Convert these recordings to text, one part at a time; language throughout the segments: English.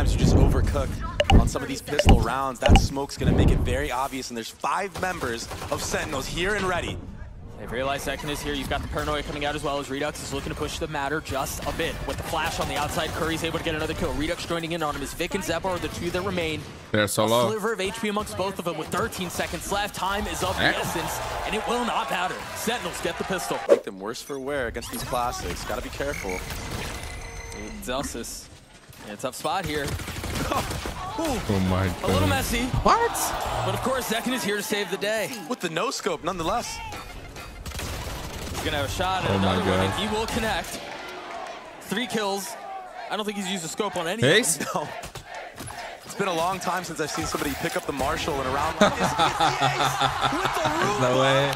sometimes you just overcook on some of these pistol rounds. That smoke's gonna make it very obvious, and there's 5 members of Sentinels here and ready. They've realized Second is here. You've got the paranoia coming out as well as Redux is looking to push the matter just a bit. With the flash on the outside, Curry's able to get another kill. Redux joining in on him as Vic and Zeppa are the 2 that remain. They're so low. A sliver of HP amongst both of them with 13 seconds left. Time is of the essence, and it will not matter. Sentinels get the pistol. Make them worse for wear against these classics. Gotta be careful. Zelsis in a tough spot here. Oh my god. A little messy. What? But of course, Zekin is here to save the day. With the no-scope, nonetheless. He's gonna have a shot at another one, and he will connect. 3 kills. I don't think he's used a scope on any of them. No. It's been a long time since I've seen somebody pick up the Marshall in a round like this. There's no way.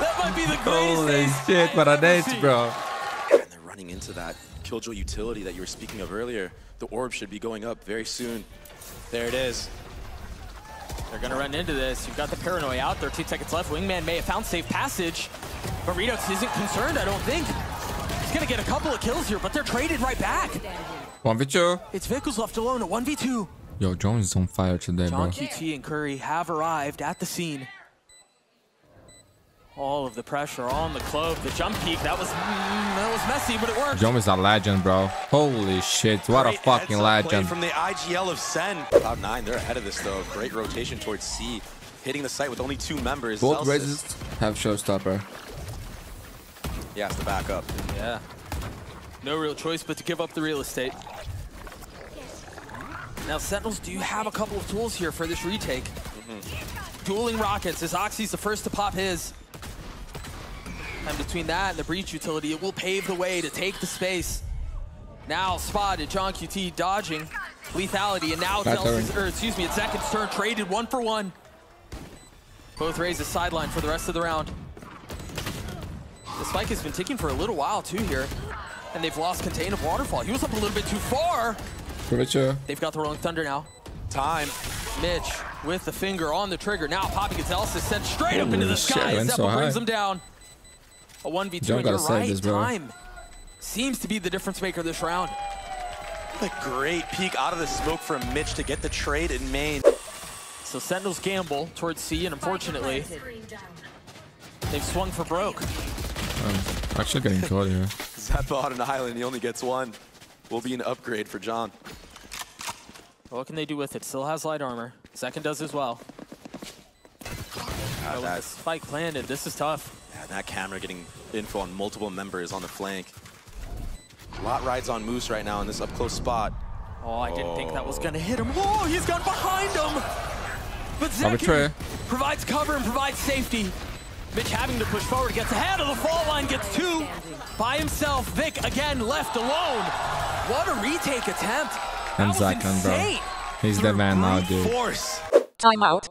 That might be the greatest Holy ace shit, I what a have ever date, seen. bro. And they're running into that Killjoy utility that you were speaking of earlier. The orb should be going up very soon. There it is. They're gonna run into this. You've got the paranoia out, 13 seconds left. Wingman may have found safe passage, but Redux isn't concerned, I don't think. He's gonna get a couple of kills here, but they're traded right back. 1v2. It's Vic who's left alone at 1v2. Yo, Jones is on fire today, bro. John QT and Curry have arrived at the scene. All of the pressure on the Clove. The jump peek, that was messy, but it worked. Jones is a legend, bro. Holy shit, what a fucking legend. From the IGL of Sen. Cloud9, they're ahead of this though. Great rotation towards C. Hitting the site with only 2 members. Both raises have showstopper. He has to back up. Yeah. No real choice but to give up the real estate. Now, Sentinels do have a couple of tools here for this retake. Dueling rockets, as Oxy's the first to pop his. And between that and the breach utility, it will pave the way to take the space. Now spotted, John QT dodging lethality, and now it's Zekin's turn, traded 1 for 1. Both raise a sideline for the rest of the round. The spike has been ticking for a little while too here, and they've lost contain of Waterfall. He was up a little bit too far. They've got the Rolling Thunder now. Time. Mitch with the finger on the trigger. Now popping Gonzalez is sent straight up into the sky. Zeppa brings him down. A 1v2, and you're right, time seems to be the difference maker this round. A great peek out of the smoke from Mitch to get the trade in main. So Sentinels gamble towards C, and unfortunately, they've swung for broke. Actually getting caught here. Zeppa on an island, he only gets 1. Will be an upgrade for John. What can they do with it? Still has light armor. Second does as well. With the spike planted, this is tough. Yeah, that camera getting info on multiple members on the flank. A lot rides on Moose right now in this up-close spot. Oh, I didn't think that was going to hit him. Oh, he's gone behind him! But Zekin provides cover and provides safety. Mitch having to push forward, gets ahead of the fall line, gets 2 by himself. Vic again left alone. What a retake attempt. And Zekin, bro. He's the man now, dude. Timeout.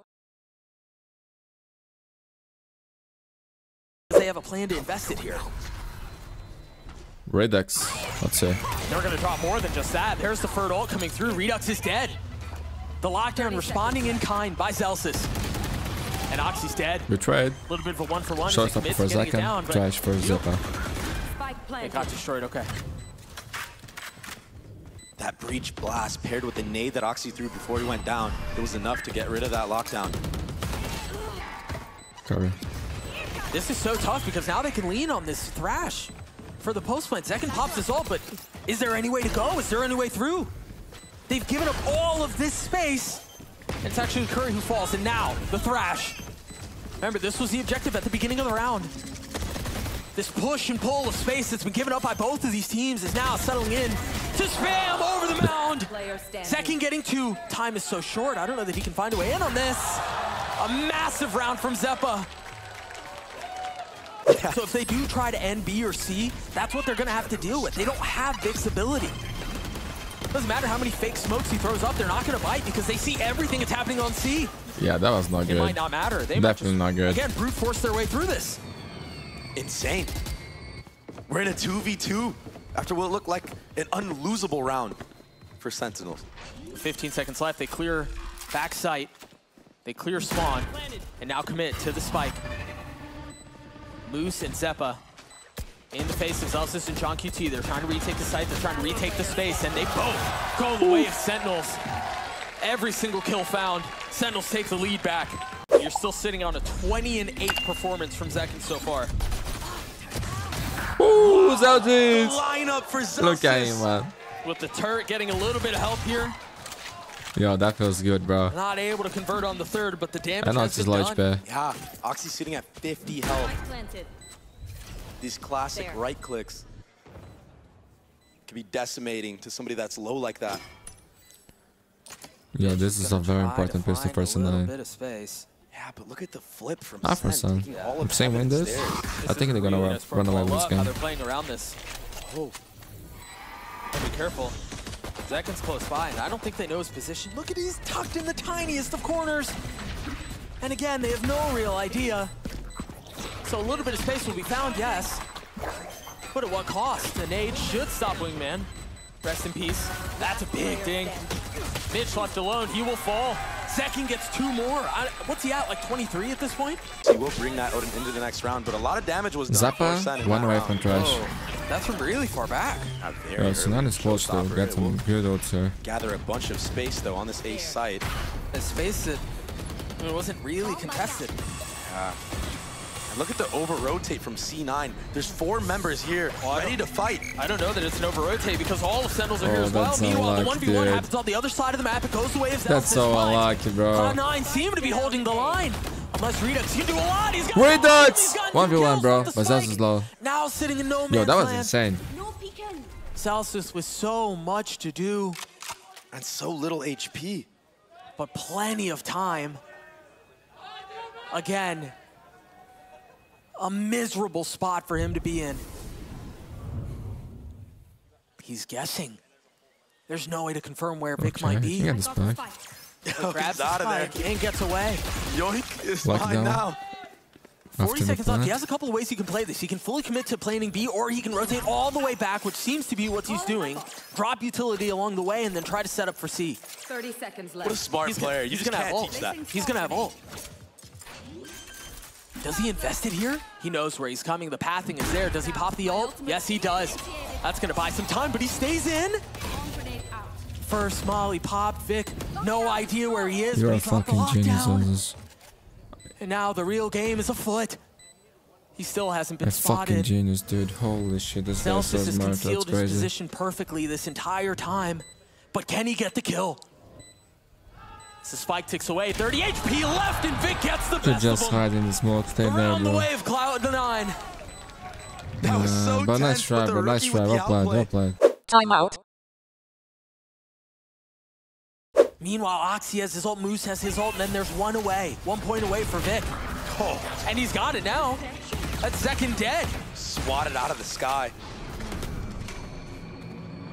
They have a plan to invest it here. Redux, let's see. They're going to drop more than just that. There's the third ult coming through. Redux is dead. The lockdown responding in kind by Zelsis. And Oxy's dead. Betrayed. A little bit of a 1 for 1. Showstopper for Zekin, trash for Zeppa. It got destroyed, okay. That breach blast paired with the nade that Oxy threw before he went down, it was enough to get rid of that lockdown. Cover. This is so tough because now they can lean on this Thrash for the post plant. Zekin pops this ult, but is there any way to go? Is there any way through? They've given up all of this space. It's actually Curry who falls, and now the Thrash. Remember, this was the objective at the beginning of the round. This push and pull of space that's been given up by both of these teams is now settling in to spam over the mound. Zekin getting 2. Time is so short. I don't know that he can find a way in on this. A massive round from Zeppa. Yeah. So if they do try to end B or C, that's what they're going to have to deal with. They don't have Vic's ability. Doesn't matter how many fake smokes he throws up, they're not going to bite because they see everything that's happening on C. Yeah, that was not good. It might not matter. They definitely not good. Again, brute force their way through this. Insane. We're in a 2v2 after what looked like an unlosable round for Sentinels. 15 seconds left. They clear back sight. They clear spawn. And now commit to the spike. Moose and Zeppa In the face of Zelsis and John QT, they're trying to retake the site, they're trying to retake the space, and they both go the way of Sentinels. Every single kill found, Sentinels take the lead back. You're still sitting on a 20-8 performance from Zekin so far. Ooh, Zelsis! Lineup for Zelsis. Look at him, man. With the turret getting a little bit of help here. Yo, that feels good, bro. Not able to convert on the third, but the damage I know has it's been low done. HP. Yeah, Oxy's sitting at 50 health. These classic right clicks can be decimating to somebody that's low like that. Yo, this is a very important pistol for Sentinel. Bit of space. Yeah, but look at the flip from Not for Sen. Sen. All of If Sen win this, I think they're gonna run away with this game. They're playing around this. Oh, be careful. Zekin's close by, and I don't think they know his position. Look at he's tucked in the tiniest of corners. And again, they have no real idea. So a little bit of space will be found, yes. But at what cost? An nade should stop Wingman. Rest in peace. That's a big ding. Mitch left alone, he will fall. Zekin gets 2 more. What's he at, like 23 at this point? He will bring that Odin into the next round, but a lot of damage was done. Zappa, 1 away from trash. Oh, that's from really far back. Yeah, Sentinel is close to get some good ults here. Gather a bunch of space, though, on this ace site. A space that wasn't really contested. And look at the over-rotate from C9. There's 4 members here ready to fight. I don't know that it's an over-rotate because all of Sentinels are here as well. That's Meanwhile, the 1v1 unlucky, happens on the other side of the map. It goes the way of Zelsis. That's so unlucky, bro. Cloud9 seem to be holding the line. Unless Redux can do a lot. He's got Redux! 1v1, 1v1, bro. But Zelsis is low. Now sitting in no man's Yo, that was land. insane. Zelsis with so much to do. And so little HP. But plenty of time. Again, a miserable spot for him to be in. He's guessing. There's no way to confirm where Vic might be. He got the spike. Grabs the out of there. spike and gets away. Yoink is Lock fine down. now. 40 seconds left. plant. He has a couple of ways he can play this. He can fully commit to planning B, or he can rotate all the way back, which seems to be what he's doing. Drop utility along the way, and then try to set up for C. 30 seconds left. What a smart player. You just can't teach that. He's gonna have ult. Does he invest it here? He knows where he's coming. The pathing is there. Does he pop the ult? Yes, he does. That's gonna buy some time, but he stays in. First Molly popped. Vic, no idea where he is, You're but a he's on the fucking genius on lockdown. this. And now the real game is afoot. He still hasn't been A fucking spotted. genius, dude. Holy shit, this guy's so Zelsis has smart. concealed That's his crazy. position perfectly this entire time. But can he get the kill? As the spike ticks away, 30 HP left, and Vic gets the Should best just of him. hide in the smoke. Stay there, Around the bro. way of Cloud9. That was so But nice tense, try, the bro. Nice rookie try. with Well the played. outplay. Well played. Timeout. Meanwhile, Oxy has his ult, Moose has his ult, and then there's 1 away. 1 point away for Vic. Oh, And he's got it now. That's second dead. swatted out of the sky.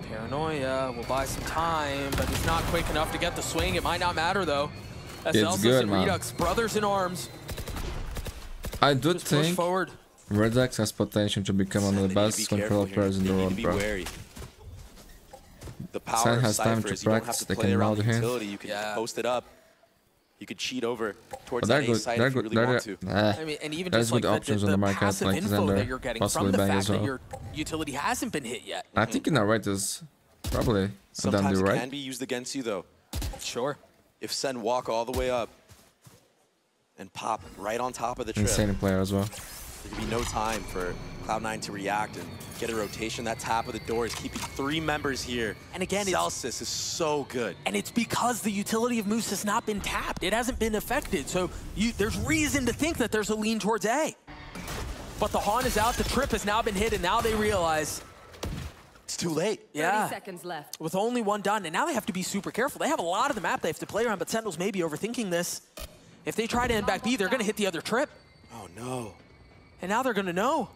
Paranoia will buy some time, but it's not quick enough to get the swing. It might not matter, though. As It's Zelsis good, and man. Redux, brothers in arms. I do Just push think forward. Redux has potential to become one of the They need to best be control careful players in the here. They world, need to be bro. wary. The power Sen of has time Cypher to is you don't have practice, to they play can around route the him. utility. You can Yeah. post it up. You could cheat over towards But they're that good. ace side They're if you good. really want to. I mean, and even There's just like good options the on the market, passive like info Xander, that you're getting from possibly the Bang fact as that well. your utility hasn't been hit yet. I think in our right is probably done Sometimes the it right. can be used against you, though. Sure. If Sen walk all the way up and pop right on top of the trip, Insane player as well. there can be no time for Cloud9 to react and get a rotation. That tap of the door is keeping 3 members here. And again, Zelsis is so good. And it's because the utility of Moose has not been tapped. It hasn't been affected. So there's reason to think that there's a lean towards A. But the Haunt is out, the trip has now been hit, and now they realize, It's too late. 30 seconds left. with only 1 done, and now they have to be super careful. They have a lot of the map they have to play around, but Sentinels may be overthinking this. If they try to end back B, they're going to hit the other trip. Oh, no. And now they're going to know.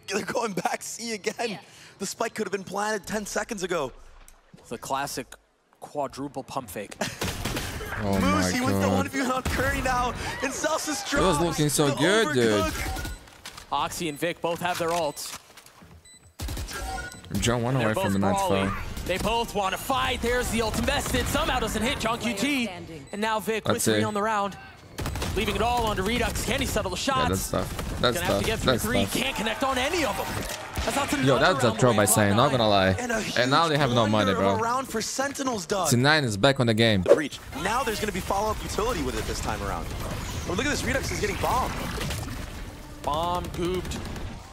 They're going back C again. The spike could have been planted 10 seconds ago. The classic quadruple pump fake. Oh Moose, my he wins the god. 1v1 on Curry now. And Zelsis drops. It was looking so the good, dude. overcook. Oxy and Vic both have their ults. John 1 They're away both from the ninth brawling. foul. They both want to fight. There's the ult invested. Somehow doesn't hit John QT. And now Vic with That's 3 it. on the round. Leaving it all onto Redux. Can he settle the shots? Yeah, that's tough. That's Gonna have to tough. get through That's 3. tough. Can't connect on any of them. Yo, that's a throw by Sane, not gonna lie. And now they have no money, bro. Round for Sentinels, Doug. Cloud9 is back on the game. Breach. Now there's gonna be follow-up utility with it this time around. Oh, look at this, Redux is getting bombed. Bomb, gooped,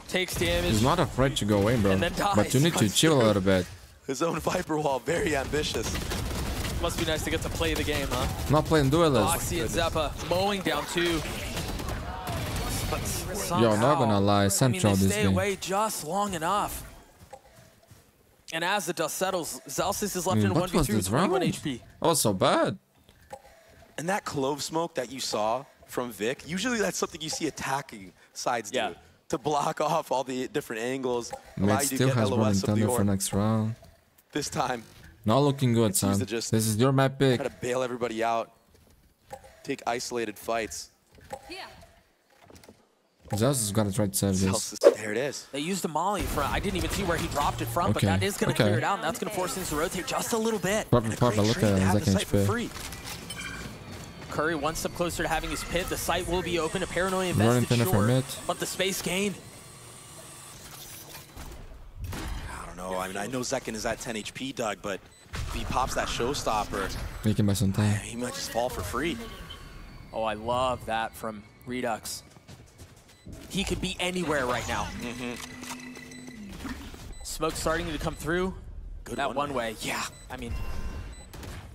takes damage. He's not afraid to go in, bro. And then dies. But you need to chill a little bit. His own Viper wall, very ambitious. Must be nice to get to play the game, huh? Not playing duelist. Oxy and Zeppa mowing down 2. But Yo, not gonna lie, Central they this stay game. away just long enough. And as the dust settles, Zalsis is left in what was 1v3 with this round? 21 HP. Oh, so bad. And that clove smoke that you saw from Vic, usually that's something you see attacking sides do. To block off all the different angles, allow Mid you to still get has LOS running of the thunder for orb. next round. This time, Not looking good, used son. to just This is your map pick. try to bail everybody out, take isolated fights. Zeus is gonna try to save this. There it is. They used a molly for, I didn't even see where he dropped it from, but that is going to clear it out, and that's going to force things to rotate just a little bit. Proper, look at Zach HP. Free. Curry one step closer to having his pit. The site will be open. A paranoia Running invested thunder for mid. but the space gained. I don't know. I mean, I know Zekin is at 10 HP, Doug, but if he pops that showstopper, He can buy some time. he might just fall for free. Oh, I love that from Redux. He could be anywhere right now. Smoke starting to come through. That one way. Yeah, I mean,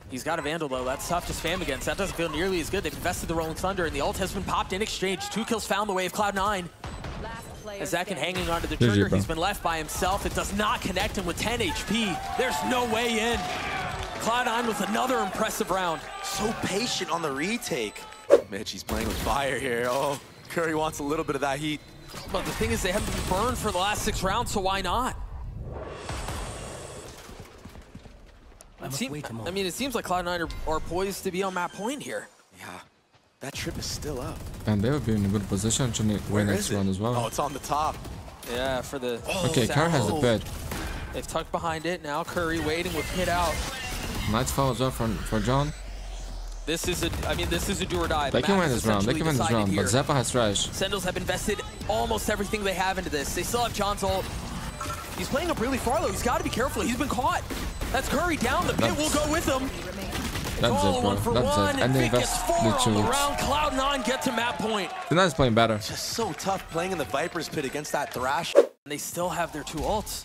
he's got a Vandal though. That's tough to spam against. That doesn't feel nearly as good. They've invested the Rolling Thunder, and the ult has been popped in exchange. 2 kills found the way of Cloud9. As Zakin hanging onto the trigger, he's been left by himself. It does not connect him with 10 HP. There's no way in. Cloud9 with another impressive round. So patient on the retake. Mitch, he's playing with fire here. Oh, Curry wants a little bit of that heat. But the thing is, they haven't been burned for the last 6 rounds, so why not? I mean, it seems like Cloud9 are poised to be on map point here. Yeah, that trip is still up. And they will be in a good position to win next round as well. Oh, it's on the top. Yeah, for the... Okay, Curry has the pit. They've tucked behind it. Now Curry waiting with pit out. Nice foul as well for John. This is a do or die. They can win this round. They can win this round. But Zeppa has trash. Sentinels have invested almost everything they have into this. They still have John's ult. He's playing up really far though. He's got to be careful. He's been caught. That's Curry down. The pit will go with him. That's it, bro. That's it. And they invest the 2 weeks. Cloud9 get to map point. Cloud9 is playing better. Just so tough playing in the Viper's pit against that Thrash. And they still have their 2 ults.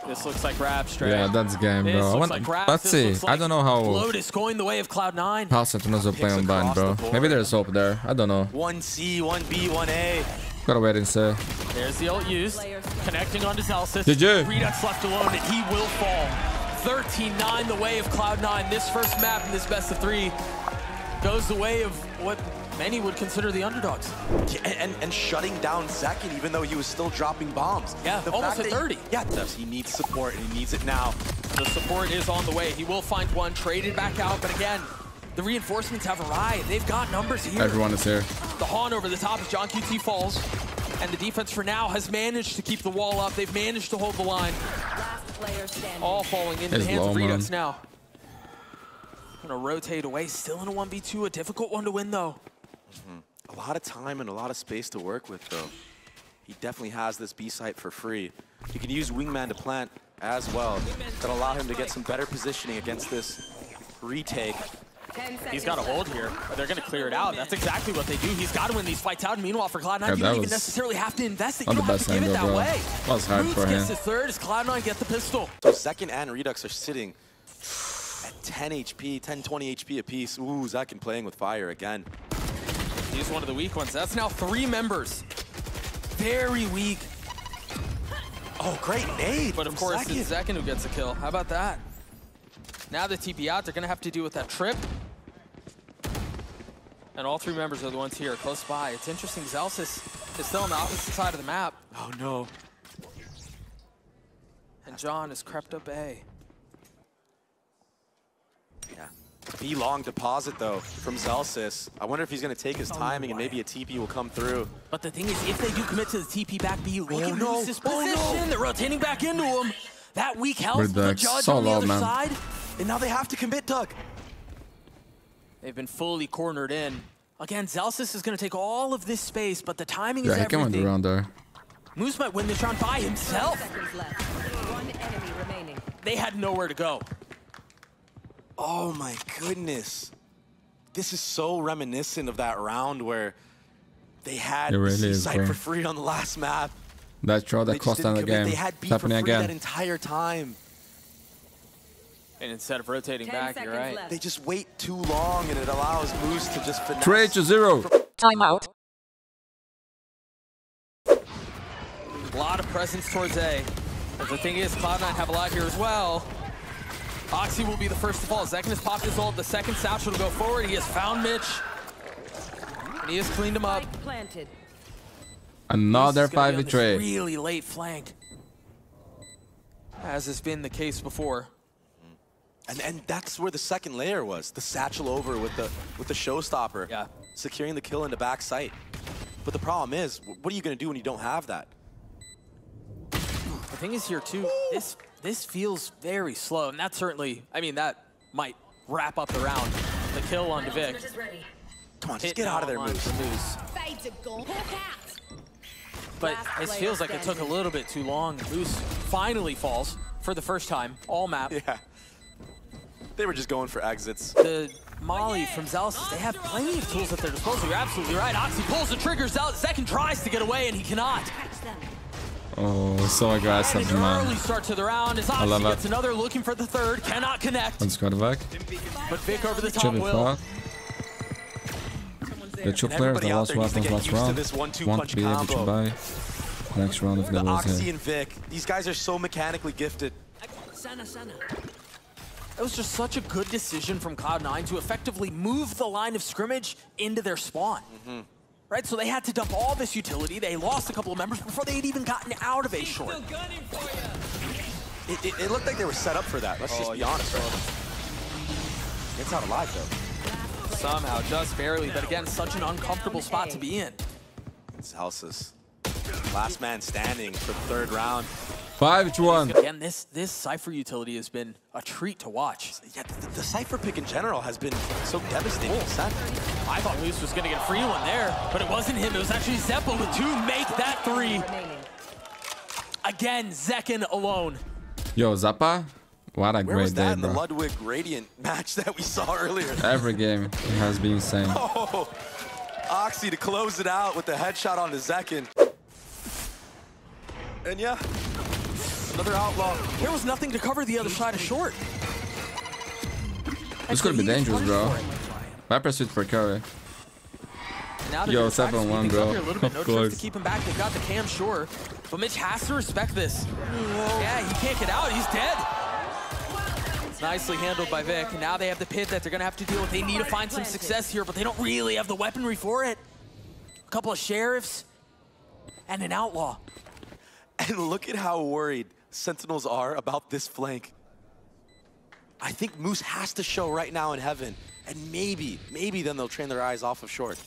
This looks like Grab straight. Yeah, that's game, bro. Let's see. I don't know how. Lotus going the way of Cloud9. How Sentinels will play on bind, bro. Maybe there's hope there. I don't know. 1C, 1B, 1A. Gotta wait and see. There's the ult used. Connecting onto Zalsis. GG. Redux left alone, and he will fall. 13-9 the way of Cloud9. This first map in this best of 3 goes the way of what many would consider the underdogs. And shutting down Zekin even though he was still dropping bombs. Yeah, almost at 30. He needs support and he needs it now. The support is on the way. He will find one, traded back out, but again, the reinforcements have arrived. They've got numbers here. Everyone is here. The Han over the top as John QT falls. And the defense for now has managed to keep the wall up. They've managed to hold the line. All falling into the hands of Redux now. Gonna rotate away, still in a 1v2, a difficult one to win though. A lot of time and a lot of space to work with though. He definitely has this B site for free. He can use Wingman to plant as well. That'll allow him to get some better positioning against this retake. He's got a hold here. They're going to clear it out. That's exactly what they do. He's got to win these fights out. And meanwhile, for Cloud9, you don't even necessarily have to invest it. You don't have to give it that way. That was hard for him. Gets his third as Cloud9 get the pistol. So Zekin and Redux are sitting at 10 HP, 10, 20 HP apiece. Ooh, Zekin playing with fire again. He's one of the weak ones. That's now 3 members. Very weak. Oh, great nade. But of course, it's Zekin who gets a kill. How about that? Now the TP out, they're going to have to deal with that trip. And all 3 members are the ones here, close by. It's interesting, Zalsis is still on the opposite side of the map. Oh, no. And John has crept up A. Yeah. B long deposit, though, from Zalsis. I wonder if he's going to take his timing and maybe a TP will come through. But the thing is, if they do commit to the TP back B, look at Lucis' position. They're rotating back into him. That weak health, the judge on the other side. And now they have to commit, Doug. They've been fully cornered in. Again, Zalsis is going to take all of this space, but the timing is everything. Yeah, he can win the round there. Moose might win this round by himself. 5 seconds left. One enemy remaining. They had nowhere to go. Oh my goodness. This is so reminiscent of that round where they had It really C is, site bro. for free on the last map. That draw They that just cost them didn't the commit. game. They had It's B for free happening that again. entire time. And instead of rotating 10 back, you're seconds right. left. They just wait too long, and it allows Moose to just finesse. 3-0. Timeout. A lot of presence towards A. But the thing is, Cloud9 have a lot here as well. Oxy will be the first to fall. Zekin has popped his ult. The second Satchel to go forward. He has found Mitch. And he has cleaned him up. Spike planted. Another This is gonna be on this 5v3. really late flank. As has been the case before. And that's where the second layer was. The Satchel over with the showstopper. Yeah. Securing the kill into back sight. But the problem is, what are you going to do when you don't have that? The thing is here too, this feels very slow, and that certainly, I mean, that might wrap up the round. The kill on Vic. Come on, just Hit get out of there, online Moose. for Moose. But Last it player feels like it took a standing. little bit too long. Moose finally falls for the first time, all map. Yeah. They were just going for exits. The Molly from Zealous, they have plenty of tools at their disposal. You're absolutely right. Oxy pulls the trigger. Zekin tries to get away, and he cannot. Oh, so And aggressive, an man. early start to the round as love Oxy that. gets another, looking for the third, cannot connect. Let's go back. But Vic over the top Chili will. far. The two And players, everybody the out last there needs to weapons get last used to round. this 1-2 Won't punch be able to combo. buy next round if The they lose Oxy here. and Vic, these guys are so mechanically gifted. It was just such a good decision from Cloud9 to effectively move the line of scrimmage into their spawn. Right, so they had to dump all this utility. They lost a couple of members before they had even gotten out of A short. It looked like they were set up for that. Let's just be honest. Right? It's not alive, though. Somehow, just barely, but again, such an uncomfortable spot to be in. It's Celsius. Last man standing for the third round. 5-1. Again, this Cypher utility has been a treat to watch. Yeah, the Cypher pick in general has been so devastating. I thought Moose was going to get a free one there, but it wasn't him. It was actually Zeppo with two make that three. Remaining. Again, Zekin alone. Yo, Zappa, what a Where great was that day, in the bro. Ludwig Radiant match that we saw earlier? Every game it has been insane. Oh, Oxy to close it out with the headshot onto Zekin. And yeah, another outlaw. There was nothing to cover the other side of short. This could be dangerous, bro. Viper suit for carry. Now they're Yo, gonna try to 7-1, speed things bro. up here a little bit. No Of trick course. to keep him back. They've got the cam, sure. But Mitch has to respect this. Yeah, he can't get out. He's dead. It's nicely handled by Vic. And now they have the pit that they're going to have to deal with. They need to find some success here, but they don't really have the weaponry for it. A couple of sheriffs and an outlaw. And look at how worried Sentinels are about this flank. I think Moose has to show right now in heaven. And maybe then they'll train their eyes off of short.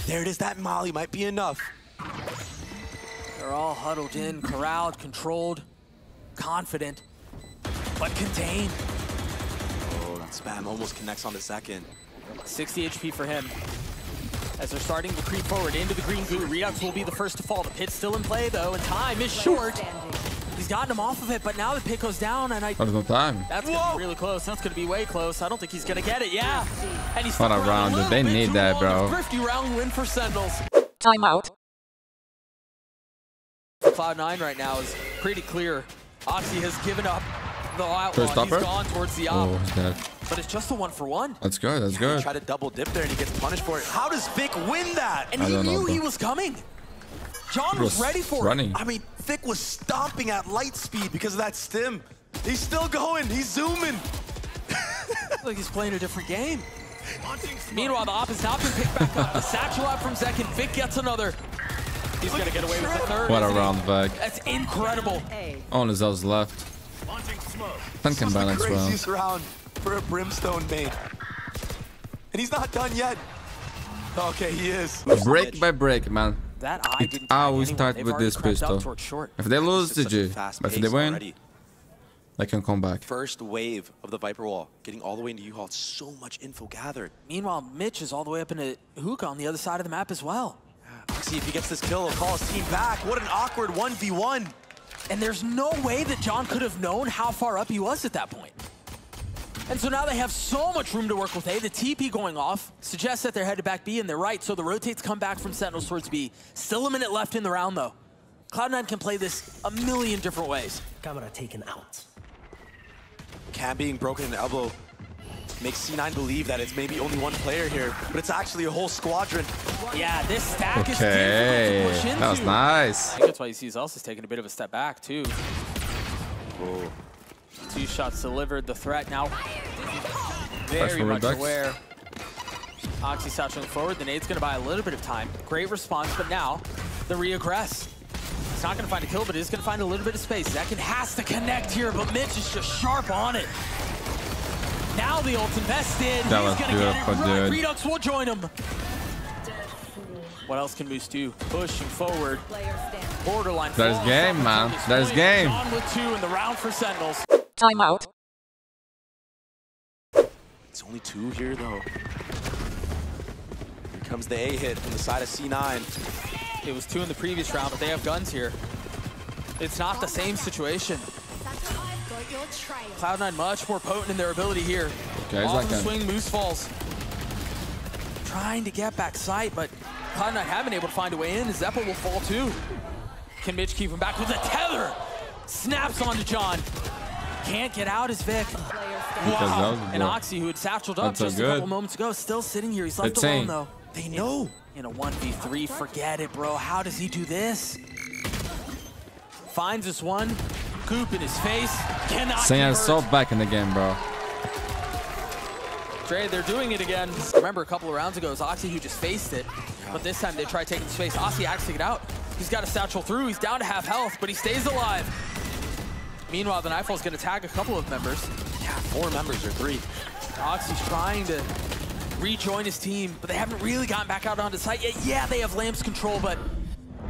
There it is. That Molly might be enough. They're all huddled in, corralled, controlled, confident, but contained. Oh, that spam almost connects on the second. 60 HP for him. As they're starting to creep forward into the green goo, Redux will be the first to fall. The pit's still in play, though, and time is short. Standing. He's gotten him off of it, but now the pit goes down, and There's no time. that's going to be really close. That's going to be way close. I don't think he's going to get it. Yeah. And he's What a stuck around round, little they bit need too that, long. bro. A thrifty round win for Sentinels. Timeout. For Cloud9 right now is pretty clear. Oxy has given up the outlaw. First He's stopper? gone towards the op, Oh, he's dead. but it's just a 1-for-1. That's good, that's He good. tried to double dip there and he gets punished for it. How does Vic win that? And I he don't know, knew he bro. was coming. John He was ready for running. I mean, Vic was stomping at light speed because of that stim. He's still going. He's zooming. it. Like he's playing a different game. Meanwhile, the op has not been picked back up. The satchel out from Zekin. Vic gets another. He's going to get away with the third. What a isn't he? round back. That's incredible. A. Only Zel's left. Ten can buy next round. Craziest round for a Brimstone main. And he's not done yet. Okay, he is. Break by break, man. That eye It didn't tag always anyone. start They've with already this crept up pistol. towards short. If they lose, It's such a GG. fast But if they pace win, already. they can come back. First wave of the Viper wall, getting all the way into U-Haul. So much info gathered. Meanwhile, Mitch is all the way up into Hookah on the other side of the map as well. Oxy, if he gets this kill, he'll call his team back. What an awkward 1v1. And there's no way that John could have known how far up he was at that point. And so now they have so much room to work with A. The TP going off suggests that they're headed back B, and they're right. So the rotates come back from Sentinels towards B. Still a minute left in the round, though. Cloud9 can play this a million different ways. Camera taken out. Cam being broken in the elbow makes C9 believe that it's maybe only one player here, but it's actually a whole squadron. Yeah, this stack is Okay, difficult to push into. that was nice. I think that's why you see Zelsis is taking a bit of a step back, too. Whoa. 2 shots delivered. The threat now very much aware. Oxy satching forward. The nade's going to buy a little bit of time. Great response, but now the re-aggress. He's not going to find a kill, but he's going to find a little bit of space. Zekin has to connect here, but Mitch is just sharp on it. Now the ult invested. That was he's going to get it beautiful, right. dude. Redux will join him. What else can Moose do? Pushing forward. Borderline. That is game, man. That is game. On with 2 in the round for Sentinels. Timeout. It's only 2 here, though. Here comes the A hit from the side of C9. It was 2 in the previous round, but they have guns here. It's not the same situation. Cloud9 much more potent in their ability here. Okay, Off like the that. swing, Moose falls. Trying to get back sight, but Cloud9 have been able to find a way in. Zeppa will fall too. Can Mitch keep him back with a tether? Snaps onto John. Can't get out as Vic. Wow. And Oxy, who had satcheled up just a couple moments ago, still sitting here. He's left alone, though. They know. In a 1v3, forget it, bro. How does he do this? Finds this one. Goop in his face. Cannot Sentinels so back in the game, bro. Dre, they're doing it again. Remember a couple of rounds ago, it was Oxy who just faced it. But this time they try taking space. Oxy actually get out. He's got a satchel through. He's down to half health, but he stays alive. Meanwhile, the Nightfall's going to tag a couple of members. Yeah, 4 members or 3. Oxy's trying to rejoin his team, but they haven't really gotten back out onto site yet. Yeah, they have Lamps control, but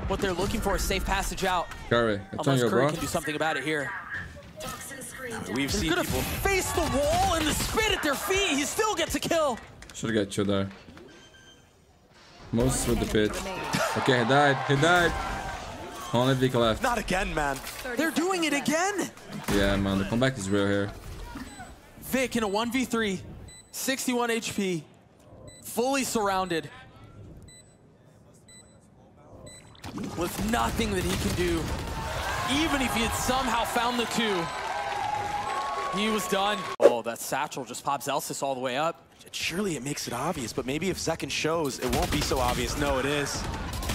what they're looking for is safe passage out. Curry, it's on Unless your Curry bro. can do something about it here. We've He's seen gonna people. face the wall and the spit at their feet. He still gets a kill. Should get you there. Most with the pit. Okay, he died. He died. Only Vic left. Not again, man. They're doing it again. Yeah, man. The comeback is real here. Vic in a 1v3, 61 HP, fully surrounded, with nothing that he can do. Even if he had somehow found the 2, he was done. Oh, that satchel just pops Zelsis all the way up. Surely it makes it obvious, but maybe if Zekin shows, it won't be so obvious. No, it is.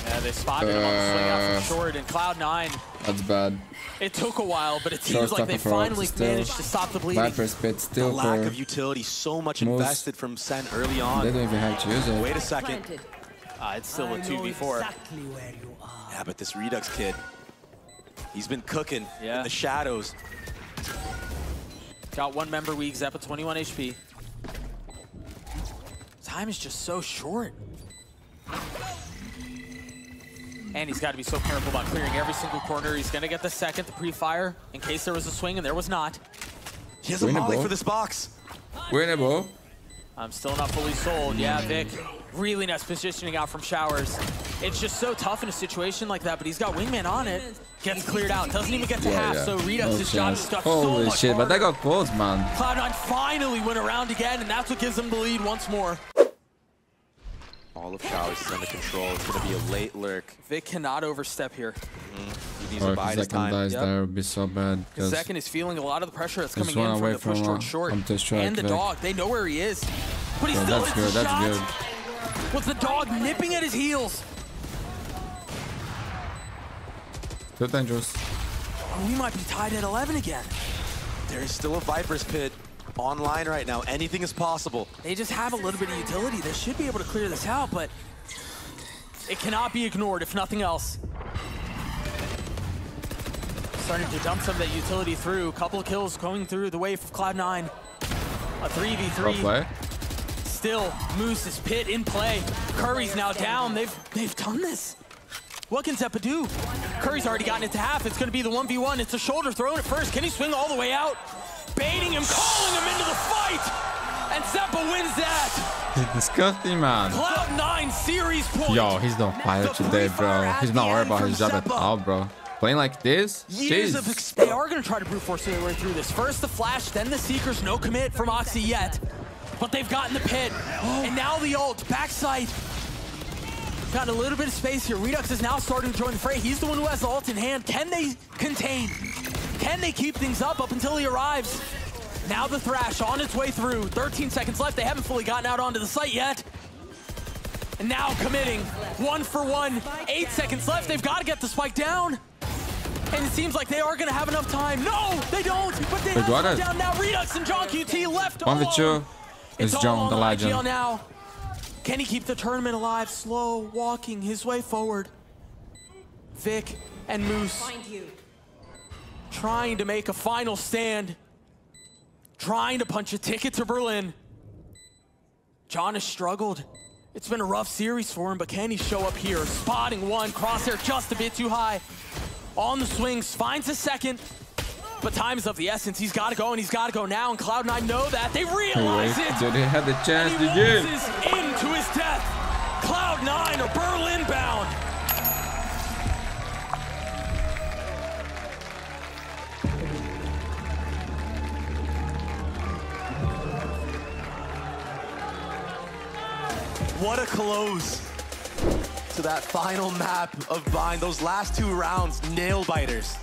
Yeah, they spotted him on the swing out from short, and Cloud9, That's bad. it took a while, but it seems like they finally managed to stop the bleeding. Viper's pit The still lack for... of utility, so much Most- invested from Sen early They on. don't even have to use it. Wait a second. It's still a 2v4. Exactly where you are. Yeah, but this Redux kid, he's been cooking Yeah. in the shadows. Got 1 member weak, Zeppa 21 HP. Time is just so short. And he's got to be so careful about clearing every single corner. He's going to get the second, the pre-fire, in case there was a swing, and there was not. He has a molly for this box. Winnable. I'm still not fully sold. Yeah, Vic, really nice positioning out from showers. It's just so tough in a situation like that, but he's got Wingman on it. Gets cleared out, doesn't even get to half, so Redux's job is stuck so Holy much shit, but that harder. got close, man. Cloud9 finally went around again, and that's what gives them the lead once more. All of Showers is under control. It's going to be a late lurk. Vic cannot overstep here. He needs Or to if bide his Zekin time. dies, Yep. that would be so bad. Zekin is feeling a lot of the pressure that's Just coming in run from away the push from, towards short. from the strike, And the Vic. dog, they know where he is. But he Yeah, still that's hits good, the shot. that's good. With the dog nipping at his heels. Too dangerous. Oh, we might be tied at 11 again. There is still a Viper's Pit online right now. Anything is possible. They just have a little bit of utility. They should be able to clear this out, but it cannot be ignored, if nothing else. Starting to dump some of that utility through. A couple of kills going through the wave of Cloud9. A 3v3. Well play. Still, Moose's pit in play. Curry's now down. They've done this. What can Zeppa do? Curry's already gotten it to half. It's going to be the 1v1. It's a shoulder thrown at first. Can he swing all the way out? Baiting him, calling him into the fight. And Zeppa wins that. Disgusting, man. Cloud9 series point. Yo, he's on fire today, bro. He's not worried about his job at all, bro. Playing like this? Jeez. They are going to try to brute force their way through this. First the flash, then the Seekers. No commit from Oxy yet. But they've gotten the pit. And now the ult. Backside. Got a little bit of space here. Redux is now starting to join the fray. He's the one who has the ult in hand. Can they contain? Can they keep things up until he arrives? Now the Thrash on its way through. 13 seconds left. They haven't fully gotten out onto the site yet. And now committing. 1 for 1. 8 seconds left. They've got to get the spike down. And it seems like they are going to have enough time. No, they don't. But they have it down now. Redux and John QT left alone. 1v2. It's John, the legend. Now. Can he keep the tournament alive? Slow walking his way forward. Vic and Moose trying to make a final stand. Trying to punch a ticket to Berlin. John has struggled. It's been a rough series for him, but can he show up here? Spotting one, crosshair just a bit too high. On the swings, finds a second. But time is of the essence. He's got to go, and he's got to go now. And Cloud9 know that. They realize it. So they had the chance and to he waltzes into his death. Cloud9 are Berlin bound. What a close to that final map of Bind. Those last 2 rounds, nail biters.